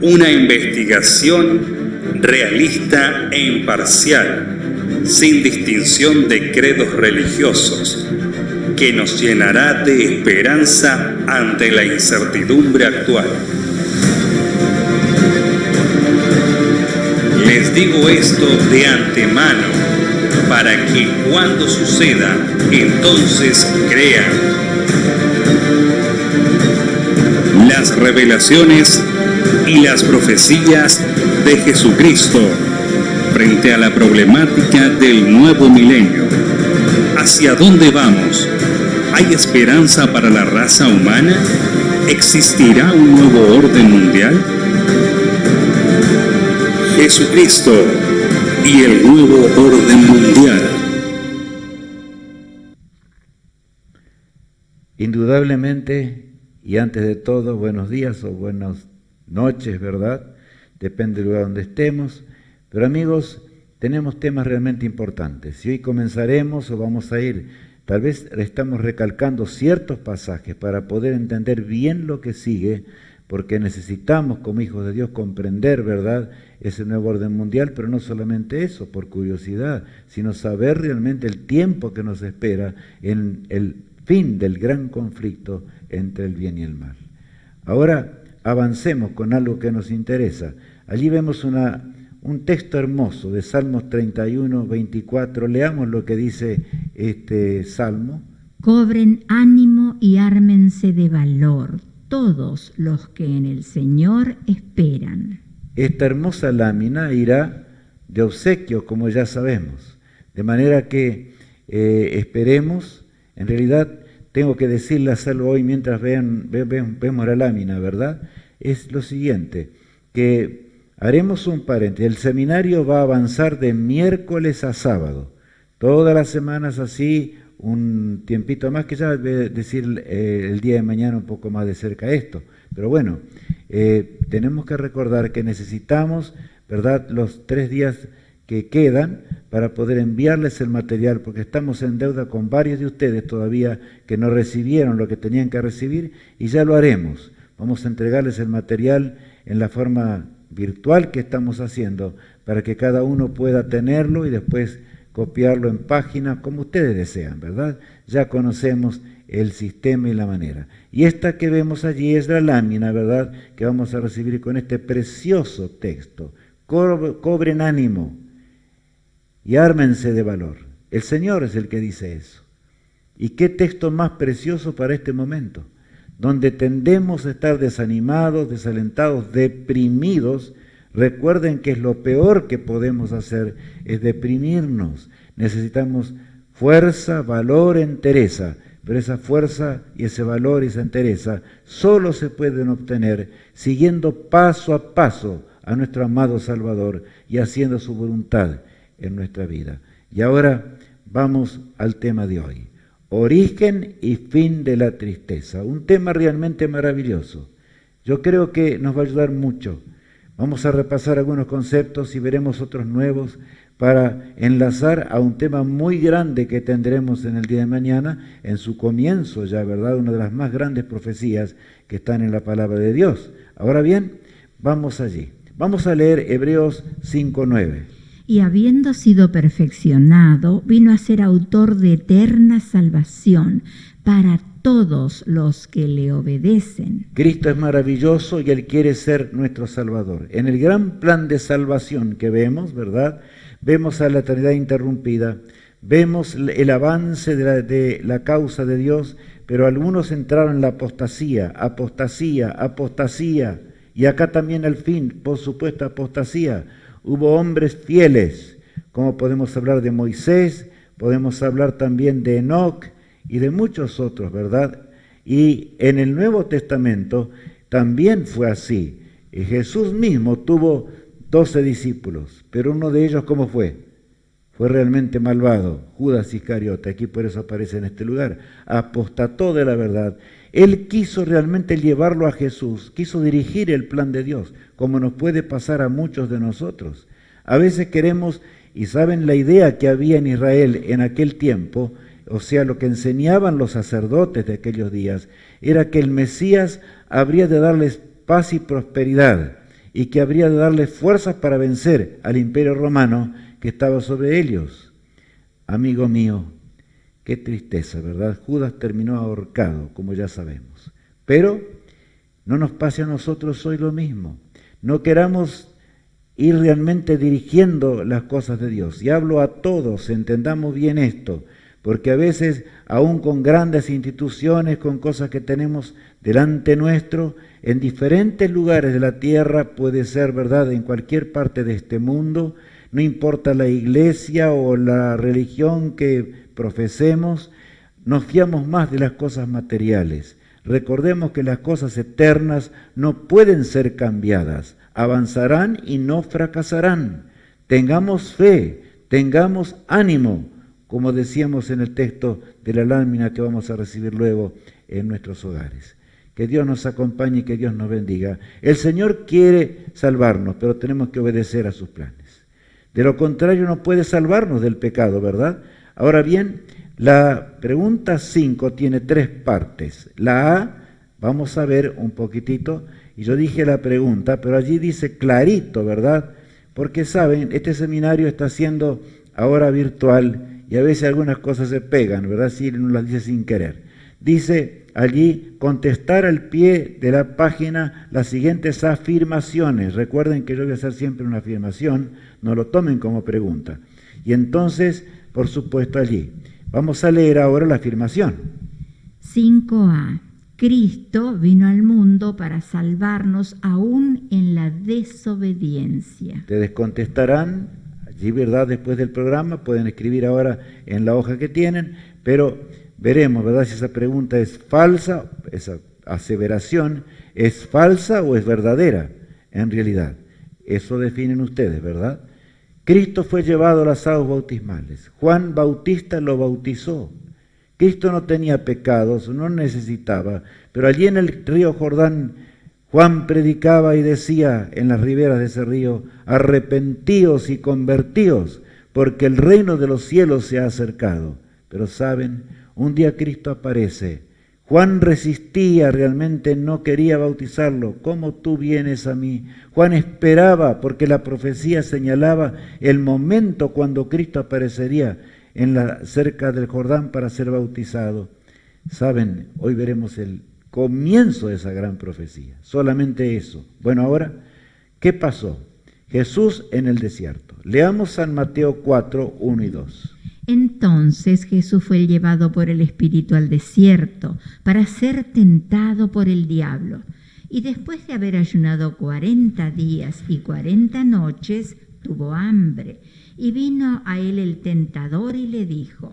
Una investigación realista e imparcial, sin distinción de credos religiosos, que nos llenará de esperanza ante la incertidumbre actual. Les digo esto de antemano, para que cuando suceda, entonces crean. Las revelaciones y las profecías de Jesucristo frente a la problemática del nuevo milenio. ¿Hacia dónde vamos? ¿Hay esperanza para la raza humana? ¿Existirá un nuevo orden mundial? Jesucristo y el nuevo orden mundial. Indudablemente, y antes de todo, buenos días o buenas noches, ¿verdad? Depende del lugar donde estemos. Pero amigos, tenemos temas realmente importantes. Y hoy comenzaremos o vamos a ir, tal vez estamos recalcando ciertos pasajes para poder entender bien lo que sigue, porque necesitamos como hijos de Dios comprender, ¿verdad?, ese nuevo orden mundial, pero no solamente eso, por curiosidad, sino saber realmente el tiempo que nos espera en el fin del gran conflicto entre el bien y el mal. Ahora avancemos con algo que nos interesa. Allí vemos un texto hermoso de Salmos 31, 24. Leamos lo que dice este salmo. Cobren ánimo y ármense de valor todos los que en el Señor esperan. Esta hermosa lámina irá de obsequio, como ya sabemos. De manera que esperemos. En realidad, tengo que decirle, hacerlo hoy mientras vemos la lámina, ¿verdad? Es lo siguiente, que haremos un paréntesis. El seminario va a avanzar de miércoles a sábado. Todas las semanas así, un tiempito más, que ya voy a decir el día de mañana un poco más de cerca esto. Pero bueno, tenemos que recordar que necesitamos, ¿verdad?, los 3 días que quedan para poder enviarles el material, porque estamos en deuda con varios de ustedes todavía que no recibieron lo que tenían que recibir, y ya lo haremos. Vamos a entregarles el material en la forma virtual que estamos haciendo, para que cada uno pueda tenerlo y después copiarlo en página, como ustedes desean, ¿verdad? Ya conocemos el sistema y la manera. Y esta que vemos allí es la lámina, ¿verdad?, que vamos a recibir con este precioso texto. Cobren ánimo y ármense de valor. El Señor es el que dice eso. ¿Y qué texto más precioso para este momento? Donde tendemos a estar desanimados, desalentados, deprimidos. Recuerden que es lo peor que podemos hacer, es deprimirnos. Necesitamos fuerza, valor, entereza. Pero esa fuerza y ese valor y esa entereza solo se pueden obtener siguiendo paso a paso a nuestro amado Salvador y haciendo su voluntad en nuestra vida. Y ahora vamos al tema de hoy. Origen y fin de la tristeza. Un tema realmente maravilloso. Yo creo que nos va a ayudar mucho. Vamos a repasar algunos conceptos y veremos otros nuevos para enlazar a un tema muy grande que tendremos en el día de mañana, en su comienzo ya, ¿verdad? Una de las más grandes profecías que están en la palabra de Dios. Ahora bien, vamos allí. Vamos a leer Hebreos 5:9. Y habiendo sido perfeccionado, vino a ser autor de eterna salvación para todos los que le obedecen. Cristo es maravilloso y Él quiere ser nuestro Salvador. En el gran plan de salvación que vemos, ¿verdad?, vemos a la eternidad interrumpida, vemos el avance de la causa de Dios, pero algunos entraron en la apostasía, y acá también al fin, por supuesto, apostasía. Hubo hombres fieles, como podemos hablar de Moisés, podemos hablar también de Enoc y de muchos otros, ¿verdad? Y en el Nuevo Testamento también fue así. Y Jesús mismo tuvo 12 discípulos, pero uno de ellos, ¿cómo fue? Fue realmente malvado, Judas Iscariote, aquí por eso aparece en este lugar, apostató de la verdad. Él quiso realmente llevarlo a Jesús, quiso dirigir el plan de Dios, como nos puede pasar a muchos de nosotros. A veces queremos, y saben la idea que había en Israel en aquel tiempo, o sea, lo que enseñaban los sacerdotes de aquellos días, era que el Mesías habría de darles paz y prosperidad, y que habría de darle fuerzas para vencer al imperio romano que estaba sobre ellos. Amigo mío, qué tristeza, ¿verdad? Judas terminó ahorcado, como ya sabemos. Pero no nos pase a nosotros hoy lo mismo. No queramos ir realmente dirigiendo las cosas de Dios. Y hablo a todos, entendamos bien esto, porque a veces, aún con grandes instituciones, con cosas que tenemos delante nuestro, en diferentes lugares de la tierra, puede ser verdad en cualquier parte de este mundo, no importa la iglesia o la religión que profesemos, nos fiamos más de las cosas materiales. Recordemos que las cosas eternas no pueden ser cambiadas, avanzarán y no fracasarán. Tengamos fe, tengamos ánimo, como decíamos en el texto de la lámina que vamos a recibir luego en nuestros hogares. Que Dios nos acompañe y que Dios nos bendiga. El Señor quiere salvarnos, pero tenemos que obedecer a sus planes. De lo contrario, no puede salvarnos del pecado, ¿verdad? Ahora bien, la pregunta 5 tiene 3 partes. La A, vamos a ver un poquitito, y yo dije la pregunta, pero allí dice clarito, ¿verdad? Porque saben, este seminario está siendo ahora virtual y a veces algunas cosas se pegan, ¿verdad? Si uno las dice sin querer. Dice allí, contestar al pie de la página las siguientes afirmaciones. Recuerden que yo voy a hacer siempre una afirmación, no lo tomen como pregunta. Y entonces, por supuesto, allí. Vamos a leer ahora la afirmación. 5a. Cristo vino al mundo para salvarnos aún en la desobediencia. Ustedes contestarán, allí, ¿verdad? Después del programa, pueden escribir ahora en la hoja que tienen, pero veremos, ¿verdad? Si esa pregunta es falsa, esa aseveración es falsa o es verdadera, en realidad. Eso definen ustedes, ¿verdad? Cristo fue llevado a las aguas bautismales. Juan Bautista lo bautizó. Cristo no tenía pecados, no necesitaba, pero allí en el río Jordán, Juan predicaba y decía en las riberas de ese río, arrepentíos y convertíos, porque el reino de los cielos se ha acercado. Pero saben, un día Cristo aparece. Juan resistía, realmente no quería bautizarlo. ¿Cómo tú vienes a mí? Juan esperaba, porque la profecía señalaba el momento cuando Cristo aparecería cerca del Jordán para ser bautizado. Saben, hoy veremos el comienzo de esa gran profecía. Solamente eso. Bueno, ahora, ¿qué pasó? Jesús en el desierto. Leamos San Mateo 4, 1 y 2. Entonces Jesús fue llevado por el Espíritu al desierto para ser tentado por el diablo. Y después de haber ayunado 40 días y 40 noches, tuvo hambre. Y vino a él el tentador y le dijo,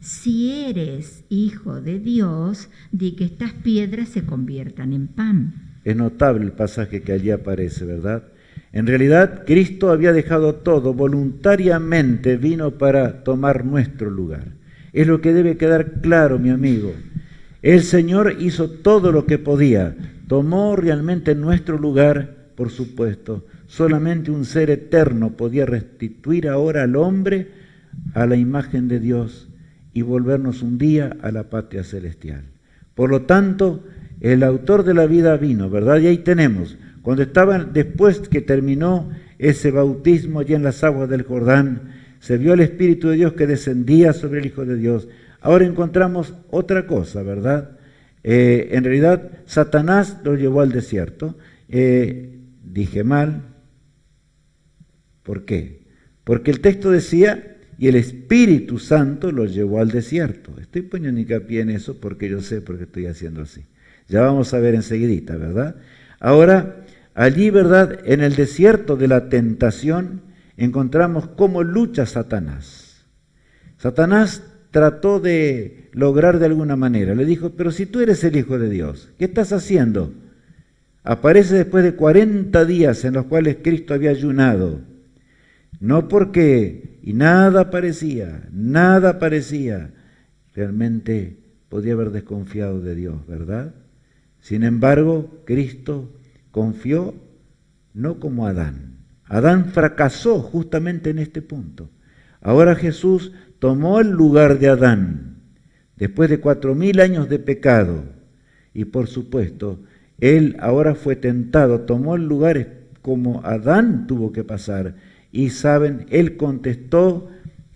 si eres hijo de Dios, di que estas piedras se conviertan en pan. Es notable el pasaje que allí aparece, ¿verdad? En realidad, Cristo había dejado todo, voluntariamente vino para tomar nuestro lugar. Es lo que debe quedar claro, mi amigo. El Señor hizo todo lo que podía, tomó realmente nuestro lugar, por supuesto. Solamente un ser eterno podía restituir ahora al hombre a la imagen de Dios y volvernos un día a la patria celestial. Por lo tanto, el autor de la vida vino, ¿verdad? Y ahí tenemos. Cuando estaban, después que terminó ese bautismo allí en las aguas del Jordán, se vio el Espíritu de Dios que descendía sobre el Hijo de Dios. Ahora encontramos otra cosa, ¿verdad? En realidad, Satanás lo llevó al desierto. Dije mal. ¿Por qué? Porque el texto decía, y el Espíritu Santo lo llevó al desierto. Estoy poniendo hincapié en eso porque yo sé por qué estoy haciendo así. Ya vamos a ver enseguidita, ¿verdad? Ahora, allí, ¿verdad? En el desierto de la tentación encontramos cómo lucha Satanás. Satanás trató de lograr de alguna manera. Le dijo, pero si tú eres el Hijo de Dios, ¿qué estás haciendo? Aparece después de 40 días en los cuales Cristo había ayunado. No porque, y nada parecía, realmente podía haber desconfiado de Dios, ¿verdad? Sin embargo, Cristo confió no como Adán. Adán fracasó justamente en este punto. Ahora Jesús tomó el lugar de Adán, después de 4000 años de pecado. Y por supuesto, Él ahora fue tentado, tomó el lugar como Adán tuvo que pasar. Y saben, él contestó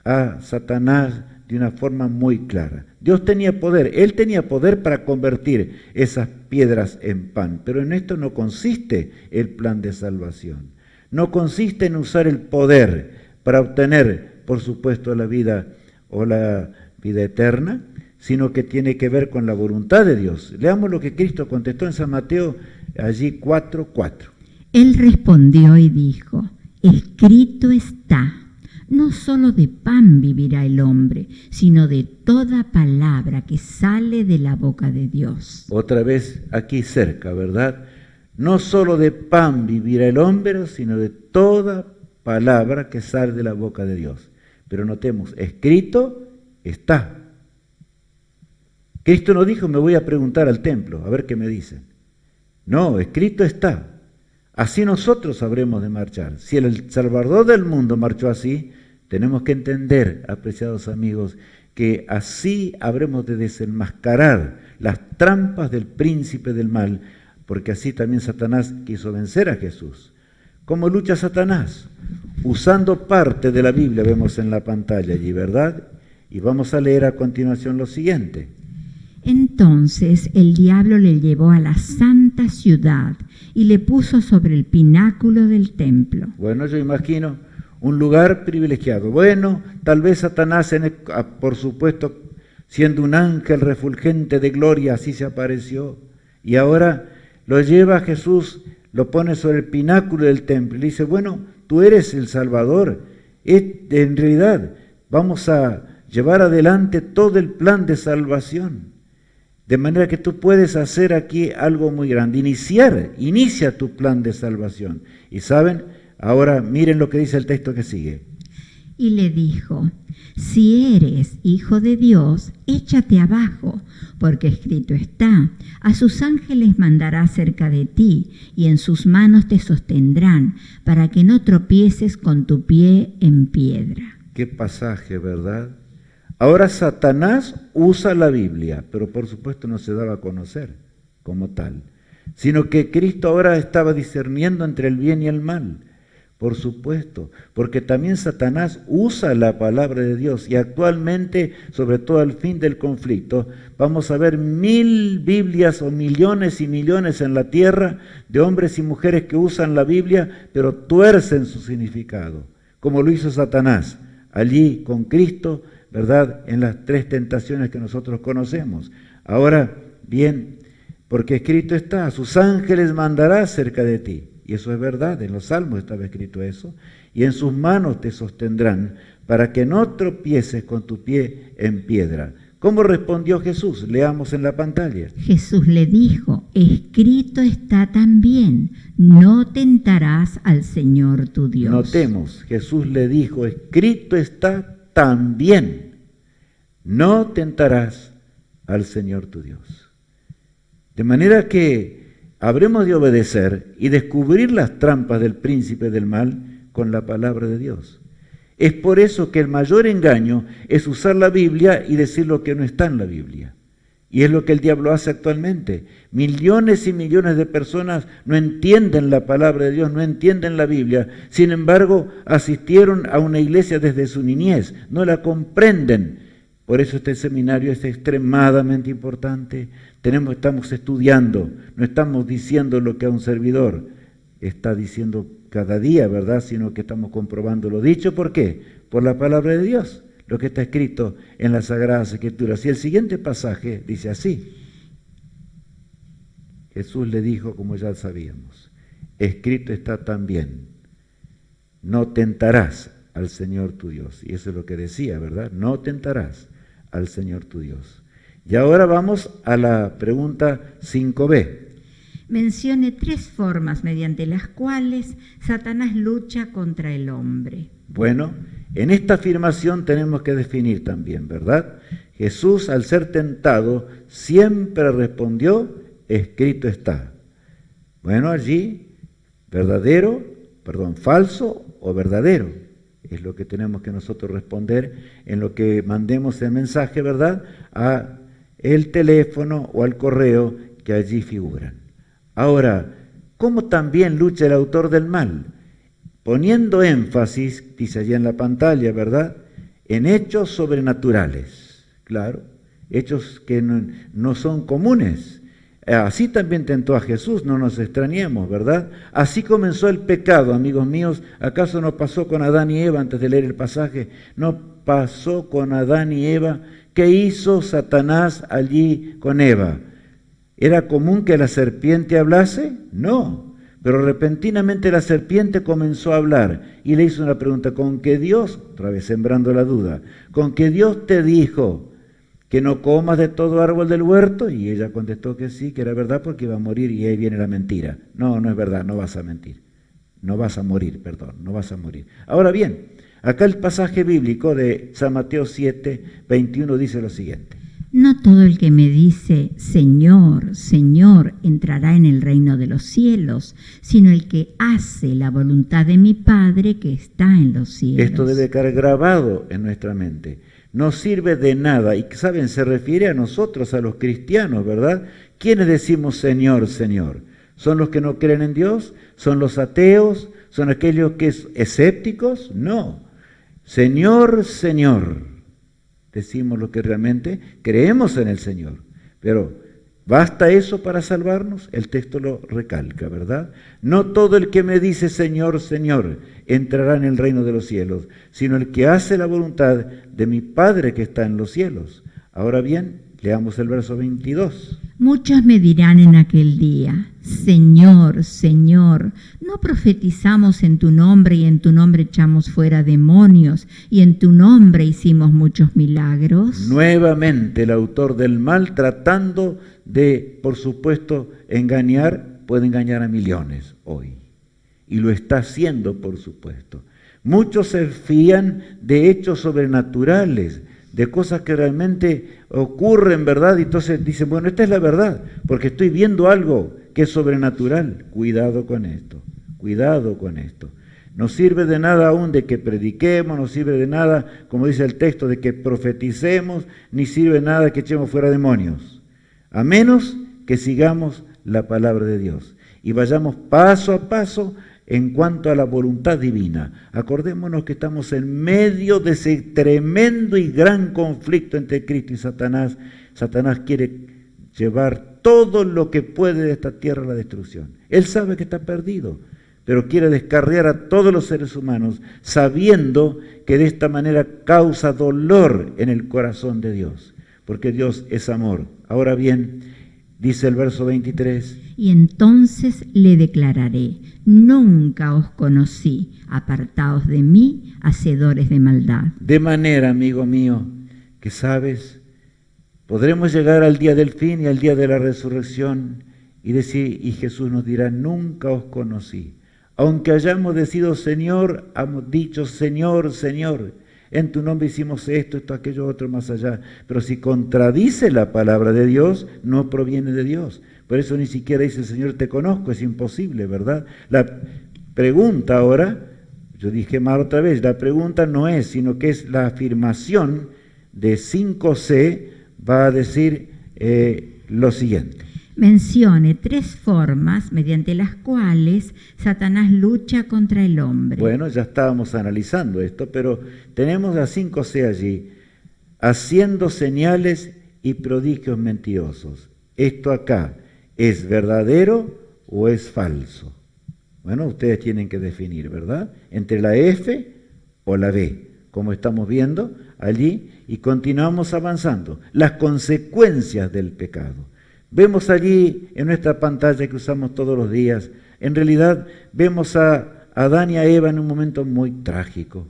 a Satanás de una forma muy clara. Dios tenía poder, él tenía poder para convertir esas piedras en pan, pero en esto no consiste el plan de salvación. No consiste en usar el poder para obtener, por supuesto, la vida o la vida eterna, sino que tiene que ver con la voluntad de Dios. Leamos lo que Cristo contestó en San Mateo, allí 4:4. Él respondió y dijo: escrito está, no solo de pan vivirá el hombre, sino de toda palabra que sale de la boca de Dios. Otra vez aquí cerca, ¿verdad? No solo de pan vivirá el hombre, sino de toda palabra que sale de la boca de Dios. Pero notemos, escrito está. Cristo no dijo, me voy a preguntar al templo, a ver qué me dicen. No, escrito está. Así nosotros habremos de marchar. Si el Salvador del mundo marchó así, tenemos que entender, apreciados amigos, que así habremos de desenmascarar las trampas del príncipe del mal, porque así también Satanás quiso vencer a Jesús. ¿Cómo lucha Satanás? Usando parte de la Biblia, vemos en la pantalla allí, ¿verdad? Y vamos a leer a continuación lo siguiente. Entonces el diablo le llevó a la santa ciudad y le puso sobre el pináculo del templo. Bueno, yo imagino un lugar privilegiado. Bueno, tal vez Satanás, por supuesto, siendo un ángel refulgente de gloria, así se apareció. Y ahora lo lleva a Jesús, lo pone sobre el pináculo del templo y le dice, bueno, tú eres el Salvador. En realidad, vamos a llevar adelante todo el plan de salvación. De manera que tú puedes hacer aquí algo muy grande, inicia tu plan de salvación. Y saben, ahora miren lo que dice el texto que sigue. Y le dijo, si eres hijo de Dios, échate abajo, porque escrito está, a sus ángeles mandará cerca de ti, y en sus manos te sostendrán, para que no tropieces con tu pie en piedra. Qué pasaje, ¿verdad? Ahora Satanás usa la Biblia, pero por supuesto no se daba a conocer como tal, sino que Cristo ahora estaba discerniendo entre el bien y el mal, por supuesto, porque también Satanás usa la palabra de Dios y actualmente, sobre todo al fin del conflicto, vamos a ver 1000 Biblias o millones y millones en la tierra de hombres y mujeres que usan la Biblia, pero tuercen su significado, como lo hizo Satanás allí con Cristo, ¿verdad? En las 3 tentaciones que nosotros conocemos. Ahora, bien, porque escrito está, a sus ángeles mandará cerca de ti. Y eso es verdad, en los Salmos estaba escrito eso. Y en sus manos te sostendrán para que no tropieces con tu pie en piedra. ¿Cómo respondió Jesús? Leamos en la pantalla. Jesús le dijo, escrito está también, no tentarás al Señor tu Dios. Notemos, Jesús le dijo, escrito está también, no tentarás al Señor tu Dios. De manera que habremos de obedecer y descubrir las trampas del príncipe del mal con la palabra de Dios. Es por eso que el mayor engaño es usar la Biblia y decir lo que no está en la Biblia. Y es lo que el diablo hace actualmente. Millones y millones de personas no entienden la palabra de Dios, no entienden la Biblia. Sin embargo, asistieron a una iglesia desde su niñez, no la comprenden. Por eso este seminario es extremadamente importante. Estamos estudiando, no estamos diciendo lo que a un servidor está diciendo cada día, ¿verdad? Sino que estamos comprobando lo dicho. ¿Por qué? Por la palabra de Dios, lo que está escrito en las Sagradas Escrituras. Y el siguiente pasaje dice así. Jesús le dijo, como ya sabíamos, escrito está también, no tentarás al Señor tu Dios. Y eso es lo que decía, ¿verdad? No tentarás al Señor tu Dios. Y ahora vamos a la pregunta 5b. Mencione 3 formas mediante las cuales Satanás lucha contra el hombre. Bueno, en esta afirmación tenemos que definir también, ¿verdad? Jesús, al ser tentado, siempre respondió, escrito está. Bueno, allí, falso o verdadero. Es lo que tenemos que nosotros responder en lo que mandemos el mensaje, ¿verdad? A el teléfono o al correo que allí figuran. Ahora, ¿cómo también lucha el autor del mal? Poniendo énfasis, dice allí en la pantalla, ¿verdad?, en hechos sobrenaturales. Claro, hechos que no son comunes. Así también tentó a Jesús, no nos extrañemos, ¿verdad? Así comenzó el pecado, amigos míos. ¿Acaso no pasó con Adán y Eva antes de leer el pasaje? No pasó con Adán y Eva. ¿Qué hizo Satanás allí con Eva? ¿Era común que la serpiente hablase? No. Pero repentinamente la serpiente comenzó a hablar y le hizo una pregunta. ¿Con qué Dios, otra vez sembrando la duda, con qué Dios te dijo que no comas de todo árbol del huerto? Y ella contestó que sí, que era verdad porque iba a morir, y ahí viene la mentira. No, no es verdad, no vas a mentir. No vas a morir, perdón, no vas a morir. Ahora bien, acá el pasaje bíblico de San Mateo 7, 21 dice lo siguiente. No todo el que me dice, Señor, Señor, entrará en el reino de los cielos, sino el que hace la voluntad de mi Padre que está en los cielos. Esto debe quedar grabado en nuestra mente. No sirve de nada, y saben, se refiere a nosotros, a los cristianos, ¿verdad? ¿Quiénes decimos Señor, Señor? ¿Son los que no creen en Dios? ¿Son los ateos? ¿Son aquellos que son escépticos? No. Señor, Señor. Decimos lo que realmente creemos en el Señor. Pero, ¿basta eso para salvarnos? El texto lo recalca, ¿verdad? No todo el que me dice Señor, Señor, entrará en el reino de los cielos, sino el que hace la voluntad de mi Padre que está en los cielos. Ahora bien, leamos el verso 22. Muchos me dirán en aquel día, Señor, Señor, ¿no profetizamos en tu nombre y en tu nombre echamos fuera demonios y en tu nombre hicimos muchos milagros? Nuevamente el autor del mal tratando de, por supuesto, engañar, puede engañar a millones hoy. Y lo está haciendo, por supuesto. Muchos se fían de hechos sobrenaturales, de cosas que realmente ocurren, ¿verdad? Y entonces dicen, bueno, esta es la verdad, porque estoy viendo algo que es sobrenatural. Cuidado con esto, cuidado con esto. No sirve de nada aún de que prediquemos, no sirve de nada, como dice el texto, de que profeticemos, ni sirve de nada que echemos fuera demonios, a menos que sigamos la palabra de Dios y vayamos paso a paso en cuanto a la voluntad divina. Acordémonos que estamos en medio de ese tremendo y gran conflicto entre Cristo y Satanás. Satanás quiere llevar todo lo que puede de esta tierra a la destrucción. Él sabe que está perdido, pero quiere descarriar a todos los seres humanos, sabiendo que de esta manera causa dolor en el corazón de Dios, porque Dios es amor. Ahora bien, dice el verso 23, y entonces le declararé, nunca os conocí, apartaos de mí, hacedores de maldad. De manera, amigo mío, que sabes, podremos llegar al día del fin y al día de la resurrección y decir, y Jesús nos dirá, nunca os conocí. Aunque hayamos decidido Señor, hemos dicho Señor, Señor, en tu nombre hicimos esto, aquello, otro, más allá. Pero si contradice la palabra de Dios, no proviene de Dios. Por eso ni siquiera dice, Señor, te conozco, es imposible, ¿verdad? La pregunta ahora, yo dije mal otra vez, la pregunta no es, sino que es la afirmación de 5C, va a decir lo siguiente. Mencione 3 formas mediante las cuales Satanás lucha contra el hombre. Bueno, ya estábamos analizando esto, pero tenemos a 5C allí, haciendo señales y prodigios mentirosos. Esto acá, ¿es verdadero o es falso? Bueno, ustedes tienen que definir, ¿verdad? Entre la F o la B, como estamos viendo allí, y continuamos avanzando. Las consecuencias del pecado. Vemos allí en nuestra pantalla que usamos todos los días, en realidad vemos a Adán y a Eva en un momento muy trágico.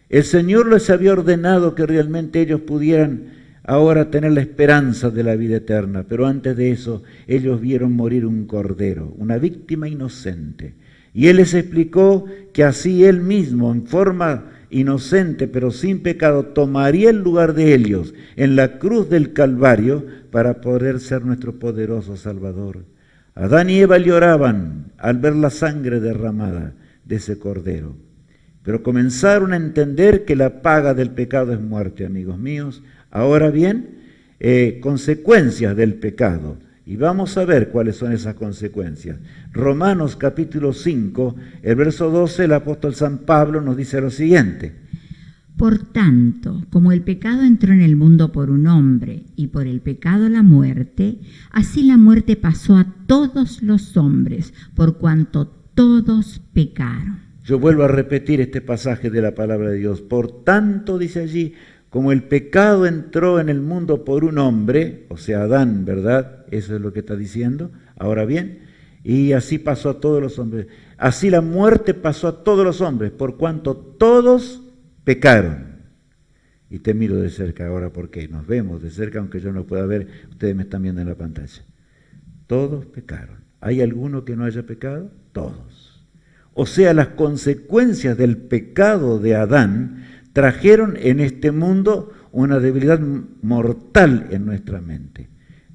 El Señor les había ordenado que realmente ellos pudieran ahora tener la esperanza de la vida eterna, pero antes de eso ellos vieron morir un cordero, una víctima inocente. Y Él les explicó que así Él mismo, en forma inocente pero sin pecado, tomaría el lugar de ellos en la cruz del Calvario para poder ser nuestro poderoso Salvador. Adán y Eva lloraban al ver la sangre derramada de ese cordero, pero comenzaron a entender que la paga del pecado es muerte, amigos míos. Ahora bien, consecuencias del pecado. Y vamos a ver cuáles son esas consecuencias. Romanos capítulo 5, el verso 12, el apóstol San Pablo nos dice lo siguiente. Por tanto, como el pecado entró en el mundo por un hombre y por el pecado la muerte, así la muerte pasó a todos los hombres, por cuanto todos pecaron. Yo vuelvo a repetir este pasaje de la palabra de Dios. Por tanto, dice allí, como el pecado entró en el mundo por un hombre, o sea, Adán, ¿verdad? Eso es lo que está diciendo. Ahora bien, y así pasó a todos los hombres. Así la muerte pasó a todos los hombres, por cuanto todos pecaron. Y te miro de cerca ahora porque nos vemos de cerca, aunque yo no pueda ver, ustedes me están viendo en la pantalla. Todos pecaron. ¿Hay alguno que no haya pecado? Todos. O sea, las consecuencias del pecado de Adán trajeron en este mundo una debilidad mortal en nuestra mente.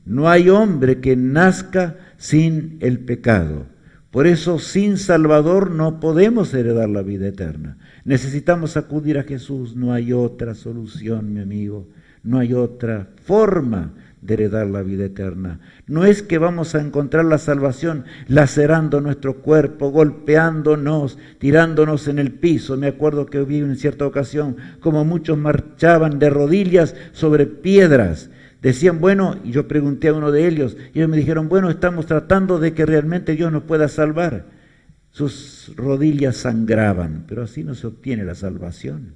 No hay hombre que nazca sin el pecado. Por eso, sin Salvador no podemos heredar la vida eterna. Necesitamos acudir a Jesús. No hay otra solución, mi amigo. No hay otra forma de heredar la vida eterna. No es que vamos a encontrar la salvación lacerando nuestro cuerpo, golpeándonos, tirándonos en el piso. Me acuerdo que vi en cierta ocasión como muchos marchaban de rodillas sobre piedras. Decían, bueno, y yo pregunté a uno de ellos, y ellos me dijeron, bueno, estamos tratando de que realmente Dios nos pueda salvar. Sus rodillas sangraban, pero así no se obtiene la salvación.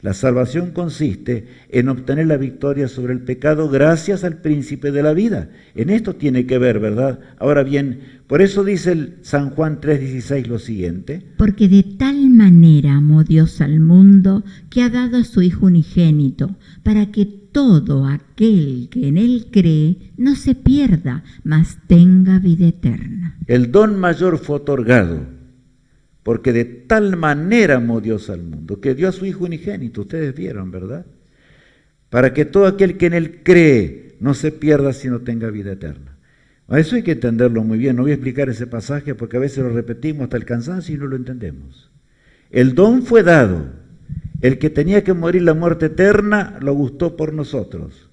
La salvación consiste en obtener la victoria sobre el pecado gracias al príncipe de la vida. En esto tiene que ver, ¿verdad? Ahora bien, por eso dice el San Juan 3:16 lo siguiente. Porque de tal manera amó Dios al mundo que ha dado a su Hijo unigénito, para que todo aquel que en él cree no se pierda, mas tenga vida eterna. El don mayor fue otorgado. Porque de tal manera amó Dios al mundo, que dio a su Hijo unigénito, ustedes vieron, ¿verdad? Para que todo aquel que en Él cree no se pierda, sino tenga vida eterna. A eso hay que entenderlo muy bien. No voy a explicar ese pasaje porque a veces lo repetimos hasta el cansancio y no lo entendemos. El don fue dado. El que tenía que morir la muerte eterna lo gustó por nosotros.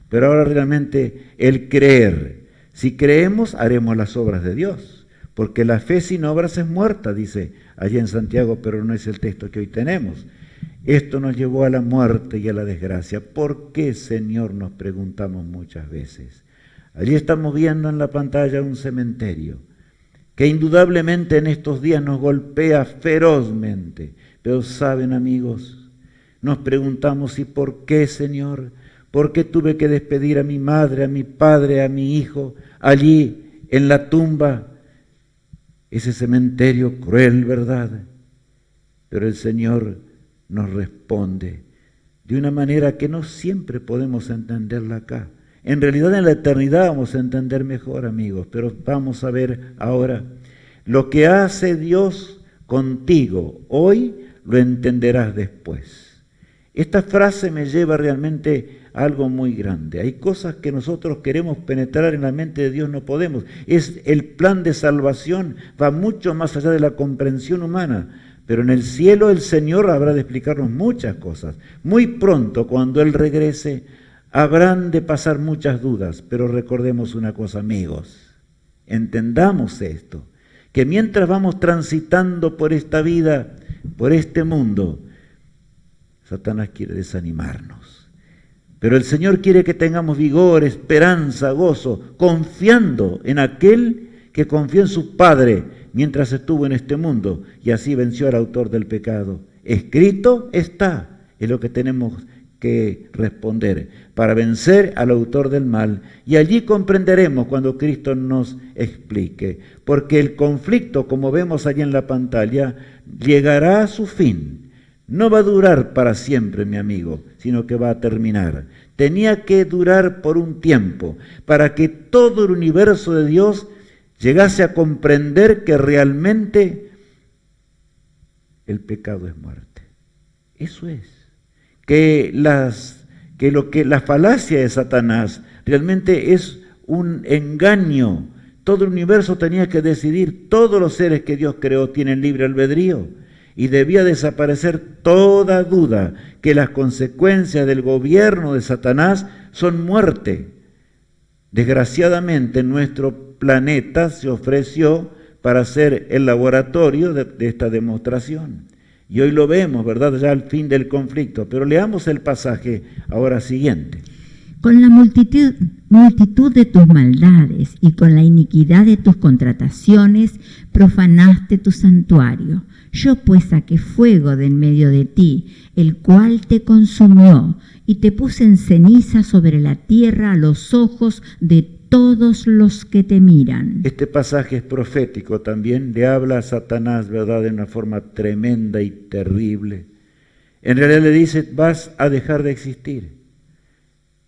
Pero ahora realmente el creer. Si creemos, haremos las obras de Dios. Porque la fe sin obras es muerta, dice allí en Santiago, pero no es el texto que hoy tenemos. Esto nos llevó a la muerte y a la desgracia. ¿Por qué, Señor?, nos preguntamos muchas veces. Allí estamos viendo en la pantalla un cementerio que indudablemente en estos días nos golpea ferozmente. Pero saben, amigos, nos preguntamos, ¿y por qué, Señor? ¿Por qué tuve que despedir a mi madre, a mi padre, a mi hijo, allí en la tumba? Ese cementerio cruel, ¿verdad? Pero el Señor nos responde de una manera que no siempre podemos entenderla acá. En realidad en la eternidad vamos a entender mejor, amigos, pero vamos a ver ahora lo que hace Dios contigo. Hoy lo entenderás después. Esta frase me lleva realmente a algo muy grande. Hay cosas que nosotros queremos penetrar en la mente de Dios, no podemos. El plan de salvación va mucho más allá de la comprensión humana. Pero en el cielo el Señor habrá de explicarnos muchas cosas. Muy pronto, cuando Él regrese, habrán de pasar muchas dudas. Pero recordemos una cosa, amigos. Entendamos esto. Que mientras vamos transitando por esta vida, por este mundo, Satanás quiere desanimarnos. Pero el Señor quiere que tengamos vigor, esperanza, gozo, confiando en aquel que confió en su Padre mientras estuvo en este mundo y así venció al autor del pecado. Escrito está, es lo que tenemos que responder para vencer al autor del mal. Y allí comprenderemos cuando Cristo nos explique, porque el conflicto, como vemos allí en la pantalla, llegará a su fin. No va a durar para siempre, mi amigo, sino que va a terminar. Tenía que durar por un tiempo, para que todo el universo de Dios llegase a comprender que realmente el pecado es muerte. Eso es. Que la falacia de Satanás realmente es un engaño. Todo el universo tenía que decidir, todos los seres que Dios creó tienen libre albedrío. Y debía desaparecer toda duda que las consecuencias del gobierno de Satanás son muerte. Desgraciadamente, nuestro planeta se ofreció para ser el laboratorio de esta demostración. Y hoy lo vemos, ¿verdad? Ya al fin del conflicto. Pero leamos el pasaje ahora siguiente. Con la multitud de tus maldades y con la iniquidad de tus contrataciones profanaste tu santuario. Yo pues saqué fuego de en medio de ti, el cual te consumió, y te puse en ceniza sobre la tierra a los ojos de todos los que te miran. Este pasaje es profético también, le habla a Satanás, ¿verdad?, de una forma tremenda y terrible. En realidad le dice, vas a dejar de existir.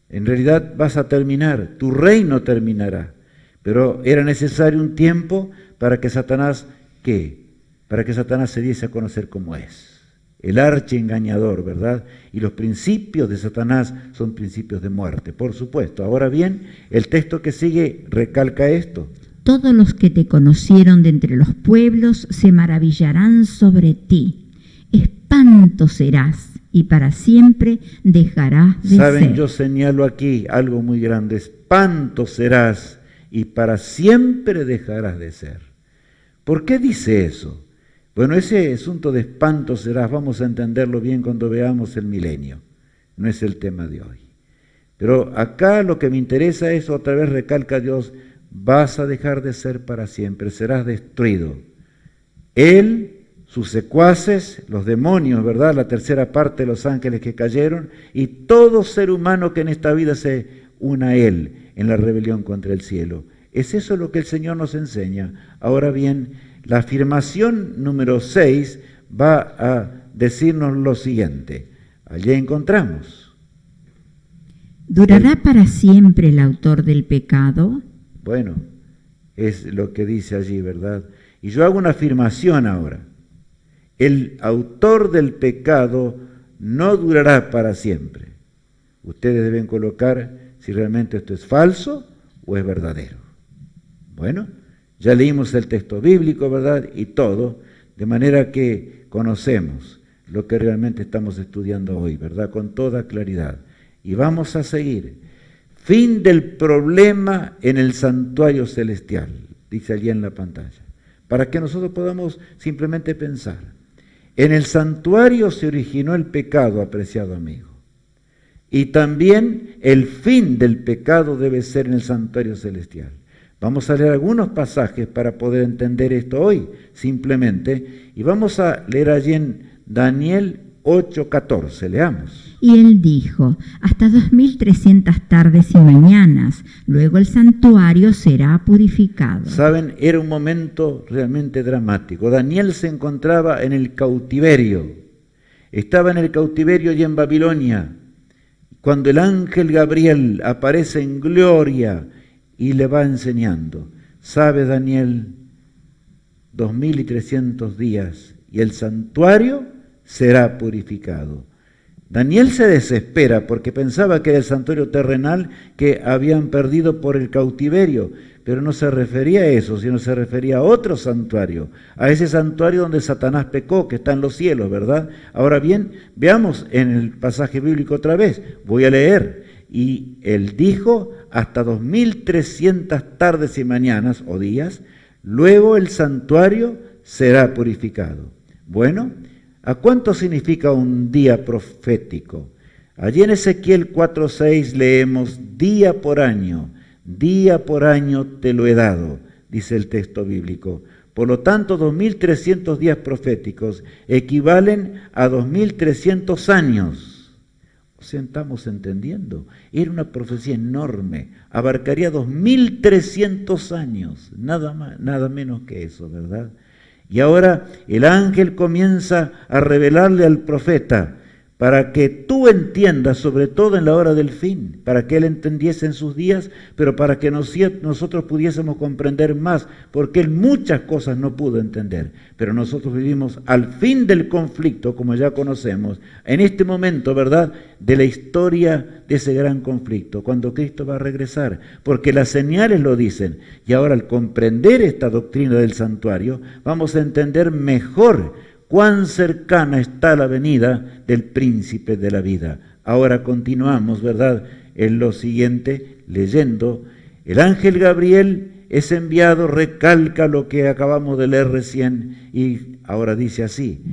En realidad vas a terminar, tu reino terminará. Pero era necesario un tiempo para que Satanás, ¿qué? Para que Satanás se diese a conocer cómo es. El archiengañador, ¿verdad? Y los principios de Satanás son principios de muerte, por supuesto. Ahora bien, el texto que sigue recalca esto. Todos los que te conocieron de entre los pueblos se maravillarán sobre ti. Espanto serás y para siempre dejarás de ser. Saben, yo señalo aquí algo muy grande. Espanto serás y para siempre dejarás de ser. ¿Por qué dice eso? Bueno, ese asunto de espanto serás, vamos a entenderlo bien cuando veamos el milenio. No es el tema de hoy. Pero acá lo que me interesa es, otra vez recalca Dios, vas a dejar de ser para siempre, serás destruido. Él, sus secuaces, los demonios, ¿verdad? La tercera parte de los ángeles que cayeron, y todo ser humano que en esta vida se una a Él en la rebelión contra el cielo. Es eso lo que el Señor nos enseña. Ahora bien, la afirmación número 6 va a decirnos lo siguiente. Allí encontramos. ¿Durará para siempre el autor del pecado? Bueno, es lo que dice allí, ¿verdad? Y yo hago una afirmación ahora. El autor del pecado no durará para siempre. Ustedes deben colocar si realmente esto es falso o es verdadero. Bueno, ya leímos el texto bíblico, ¿verdad? Y todo, de manera que conocemos lo que realmente estamos estudiando hoy, ¿verdad? Con toda claridad. Y vamos a seguir. Fin del problema en el santuario celestial, dice allí en la pantalla, para que nosotros podamos simplemente pensar. En el santuario se originó el pecado, apreciado amigo. Y también el fin del pecado debe ser en el santuario celestial. Vamos a leer algunos pasajes para poder entender esto hoy, simplemente, y vamos a leer allí en Daniel 8:14, leamos. Y él dijo, hasta 2300 tardes y mañanas, luego el santuario será purificado. Saben, era un momento realmente dramático. Daniel se encontraba en el cautiverio, estaba en el cautiverio y en Babilonia, cuando el ángel Gabriel aparece en gloria y le va enseñando. ¿Sabe Daniel? 2300 días y el santuario será purificado. Daniel se desespera porque pensaba que era el santuario terrenal que habían perdido por el cautiverio, pero no se refería a eso, sino se refería a otro santuario, a ese santuario donde Satanás pecó, que está en los cielos, ¿verdad? Ahora bien, veamos en el pasaje bíblico otra vez, voy a leer. Y él dijo, hasta 2300 tardes y mañanas o días, luego el santuario será purificado. Bueno, ¿a cuánto significa un día profético? Allí en Ezequiel 4:6 leemos, día por año te lo he dado, dice el texto bíblico. Por lo tanto, 2300 días proféticos equivalen a 2300 años. O sea, estamos entendiendo. Era una profecía enorme, abarcaría 2300 años, nada más, nada menos que eso, ¿verdad? Y ahora el ángel comienza a revelarle al profeta para que tú entiendas, sobre todo en la hora del fin, para que él entendiese en sus días, pero para que nosotros pudiésemos comprender más, porque él muchas cosas no pudo entender. Pero nosotros vivimos al fin del conflicto, como ya conocemos, en este momento, ¿verdad?, de la historia de ese gran conflicto, cuando Cristo va a regresar, porque las señales lo dicen. Y ahora al comprender esta doctrina del santuario, vamos a entender mejor cuán cercana está la venida del príncipe de la vida. Ahora continuamos, ¿verdad?, en lo siguiente, leyendo el ángel Gabriel es enviado, recalca lo que acabamos de leer recién y ahora dice así,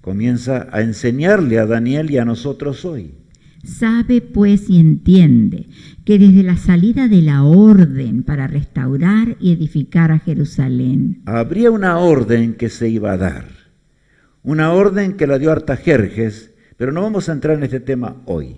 comienza a enseñarle a Daniel y a nosotros hoy. Sabe pues y entiende que desde la salida de la orden para restaurar y edificar a Jerusalén, Habría una orden que se iba a dar, una orden que la dio Artajerjes, pero no vamos a entrar en este tema hoy,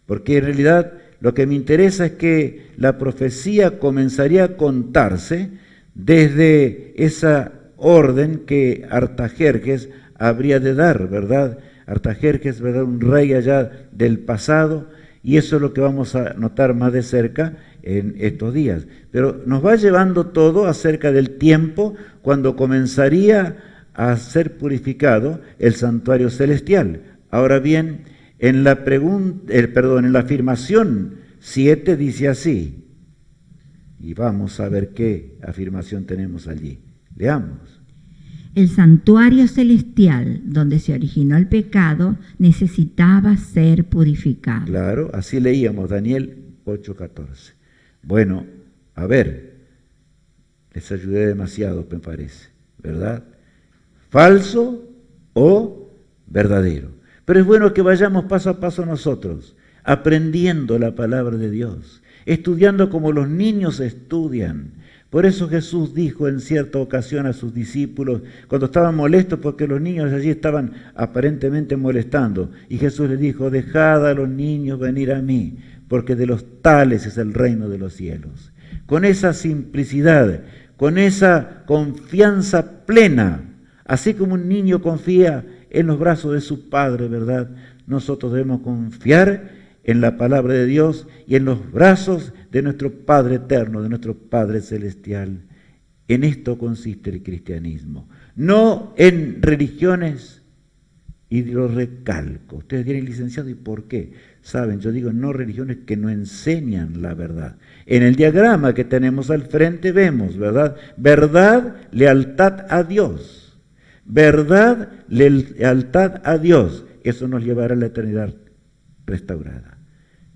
porque en realidad lo que me interesa es que la profecía comenzaría a contarse desde esa orden que Artajerjes habría de dar, ¿verdad? Artajerjes, ¿verdad? Un rey allá del pasado, y eso es lo que vamos a notar más de cerca en estos días. Pero nos va llevando todo acerca del tiempo cuando comenzaría a ser purificado el santuario celestial. Ahora bien, en la afirmación 7 dice así, y vamos a ver qué afirmación tenemos allí. Leamos. el santuario celestial donde se originó el pecado necesitaba ser purificado. Claro, así leíamos Daniel 8:14. Bueno, a ver, les ayudé demasiado, me parece, ¿verdad? ¿Falso o verdadero? Pero es bueno que vayamos paso a paso nosotros, aprendiendo la palabra de Dios, estudiando como los niños estudian. Por eso Jesús dijo en cierta ocasión a sus discípulos, cuando estaban molestos porque los niños allí estaban aparentemente molestando, y Jesús les dijo, dejad a los niños venir a mí, porque de los tales es el reino de los cielos. Con esa simplicidad, con esa confianza plena, así como un niño confía en los brazos de su padre, ¿verdad? Nosotros debemos confiar en la palabra de Dios y en los brazos de nuestro Padre eterno, de nuestro Padre celestial. En esto consiste el cristianismo, no en religiones, y lo recalco. Ustedes tienen licenciado, ¿y por qué? Saben, yo digo no religiones que no enseñan la verdad. En el diagrama que tenemos al frente vemos, ¿verdad? Verdad, lealtad a Dios. Verdad, lealtad a Dios. Eso nos llevará a la eternidad restaurada.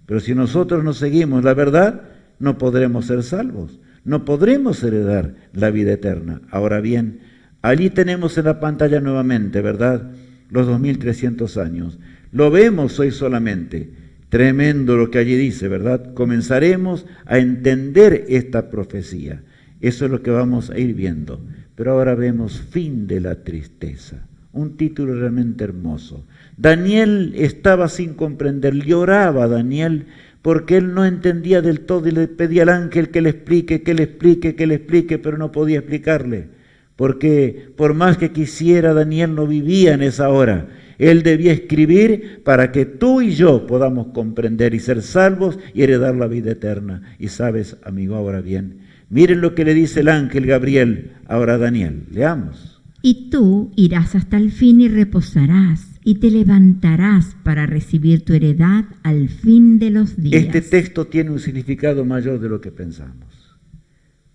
Pero si nosotros no seguimos la verdad, no podremos ser salvos, no podremos heredar la vida eterna. Ahora bien, allí tenemos en la pantalla nuevamente, ¿verdad? Los 2300 años. Lo vemos hoy solamente. Tremendo lo que allí dice, ¿verdad? Comenzaremos a entender esta profecía. Eso es lo que vamos a ir viendo. Pero ahora vemos fin de la tristeza. Un título realmente hermoso. Daniel estaba sin comprender, lloraba Daniel porque él no entendía del todo y le pedía al ángel que le explique, pero no podía explicarle. Porque por más que quisiera, Daniel no vivía en esa hora. Él debía escribir para que tú y yo podamos comprender y ser salvos y heredar la vida eterna. Y sabes, amigo, ahora bien, miren lo que le dice el ángel Gabriel ahora a Daniel. Leamos. Y tú irás hasta el fin y reposarás, y te levantarás para recibir tu heredad al fin de los días. Este texto tiene un significado mayor de lo que pensamos.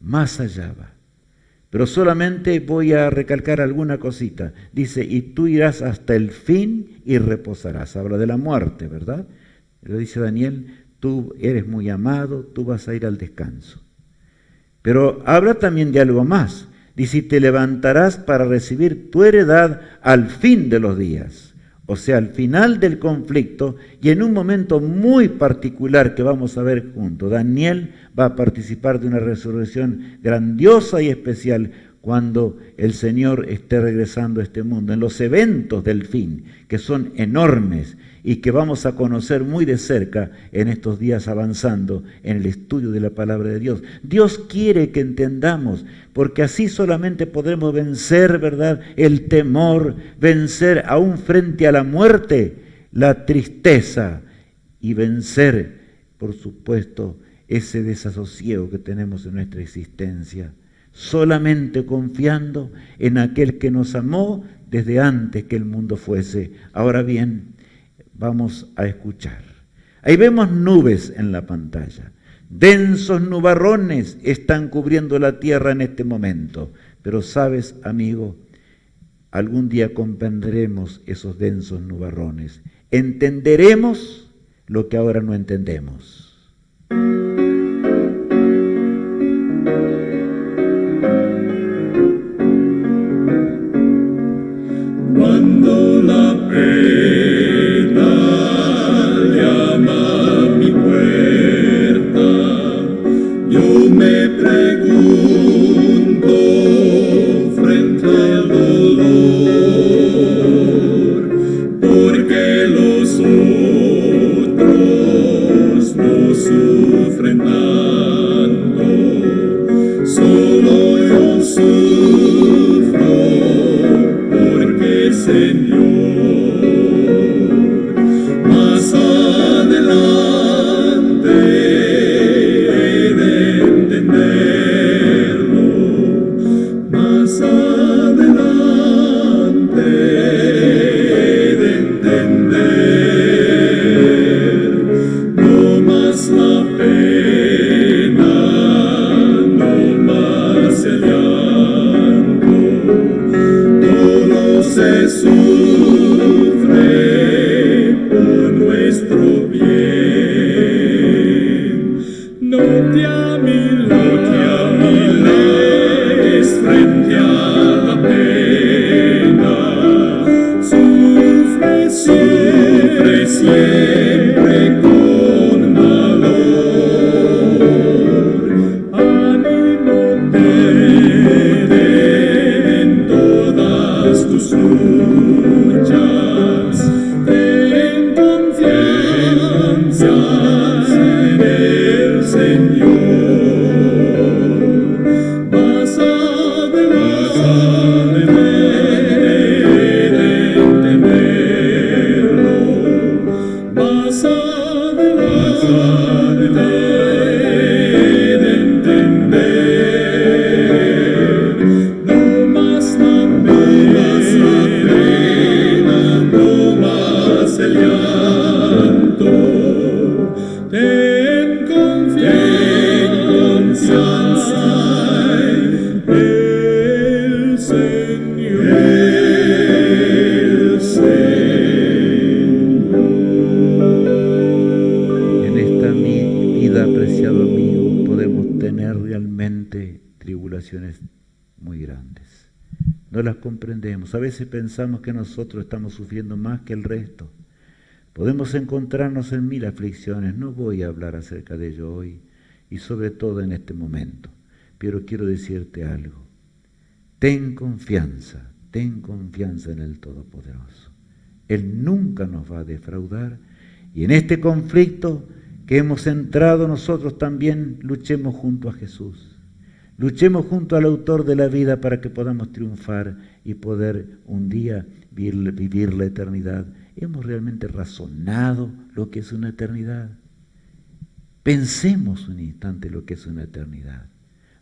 Más allá va. Pero solamente voy a recalcar alguna cosita. Dice, y tú irás hasta el fin y reposarás. Habla de la muerte, ¿verdad? Lo dice Daniel, tú eres muy amado, tú vas a ir al descanso. Pero habla también de algo más. Dice, y te levantarás para recibir tu heredad al fin de los días. O sea, al final del conflicto y en un momento muy particular que vamos a ver juntos. Daniel va a participar de una resurrección grandiosa y especial cuando el Señor esté regresando a este mundo, en los eventos del fin, que son enormes y que vamos a conocer muy de cerca en estos días avanzando en el estudio de la palabra de Dios. Dios quiere que entendamos, porque así solamente podremos vencer, ¿verdad?, el temor, vencer aún frente a la muerte, la tristeza y vencer, por supuesto, ese desasosiego que tenemos en nuestra existencia. Solamente confiando en aquel que nos amó desde antes que el mundo fuese. Ahora bien, vamos a escuchar. Ahí vemos nubes en la pantalla. Densos nubarrones están cubriendo la tierra en este momento. Pero sabes, amigo, algún día comprenderemos esos densos nubarrones. Entenderemos lo que ahora no entendemos. frente a la pena, sufre siempre con valor, ánimo en todas tus luchas, ten confianza en el Señor. Muy grandes. No las comprendemos. A veces pensamos que nosotros estamos sufriendo más que el resto. Podemos encontrarnos en 1000 aflicciones. No voy a hablar acerca de ello hoy y sobre todo en este momento. Pero quiero decirte algo. Ten confianza en el Todopoderoso. Él nunca nos va a defraudar. Y en este conflicto que hemos entrado nosotros también luchemos junto a Jesús. Luchemos junto al autor de la vida para que podamos triunfar y poder un día vivir la eternidad. ¿Hemos realmente razonado lo que es una eternidad? Pensemos un instante lo que es una eternidad.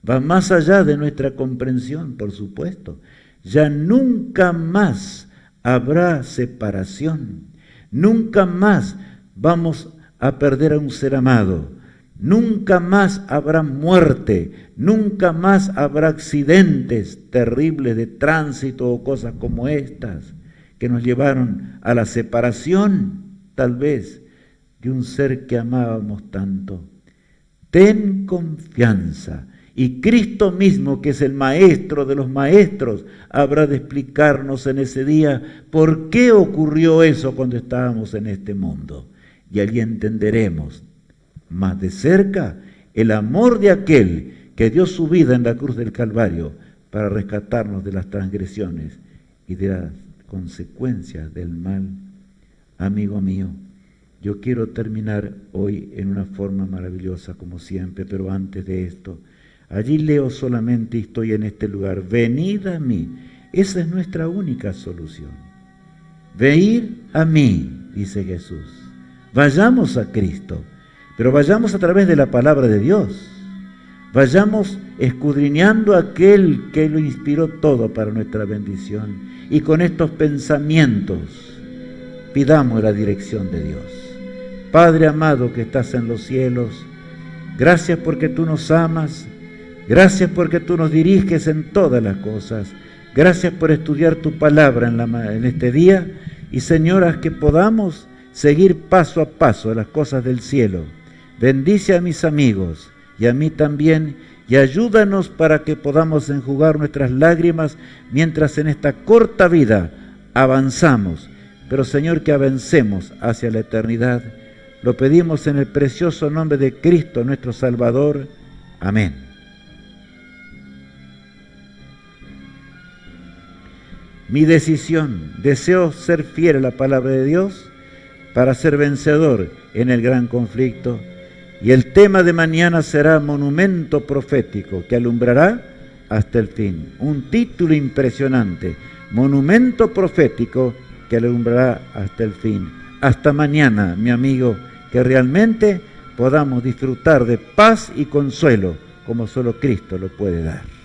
Va más allá de nuestra comprensión, por supuesto. Ya nunca más habrá separación. Nunca más vamos a perder a un ser amado. Nunca más habrá muerte, nunca más habrá accidentes terribles de tránsito o cosas como estas que nos llevaron a la separación, tal vez, de un ser que amábamos tanto. Ten confianza y Cristo mismo, que es el Maestro de los Maestros, habrá de explicarnos en ese día por qué ocurrió eso cuando estábamos en este mundo. Y allí entenderemos más de cerca el amor de aquel que dio su vida en la cruz del Calvario para rescatarnos de las transgresiones y de las consecuencias del mal. Amigo mío, yo quiero terminar hoy en una forma maravillosa como siempre, pero antes de esto, allí leo solamente y estoy en este lugar. Venid a mí. Esa es nuestra única solución. Venid a mí, dice Jesús. Vayamos a Cristo. Pero vayamos a través de la palabra de Dios. Vayamos escudriñando a aquel que lo inspiró todo para nuestra bendición. Y con estos pensamientos pidamos la dirección de Dios. Padre amado que estás en los cielos, gracias porque tú nos amas. Gracias porque tú nos diriges en todas las cosas. Gracias por estudiar tu palabra en este día. Y Señor, haz que podamos seguir paso a paso las cosas del cielo. Bendice a mis amigos y a mí también y ayúdanos para que podamos enjugar nuestras lágrimas mientras en esta corta vida avanzamos. Pero Señor, que avancemos hacia la eternidad. Lo pedimos en el precioso nombre de Cristo nuestro Salvador. Amén. Mi decisión, deseo ser fiel a la palabra de Dios para ser vencedor en el gran conflicto. Y el tema de mañana será monumento profético que alumbrará hasta el fin. Un título impresionante, monumento profético que alumbrará hasta el fin. Hasta mañana, mi amigo, que realmente podamos disfrutar de paz y consuelo como solo Cristo lo puede dar.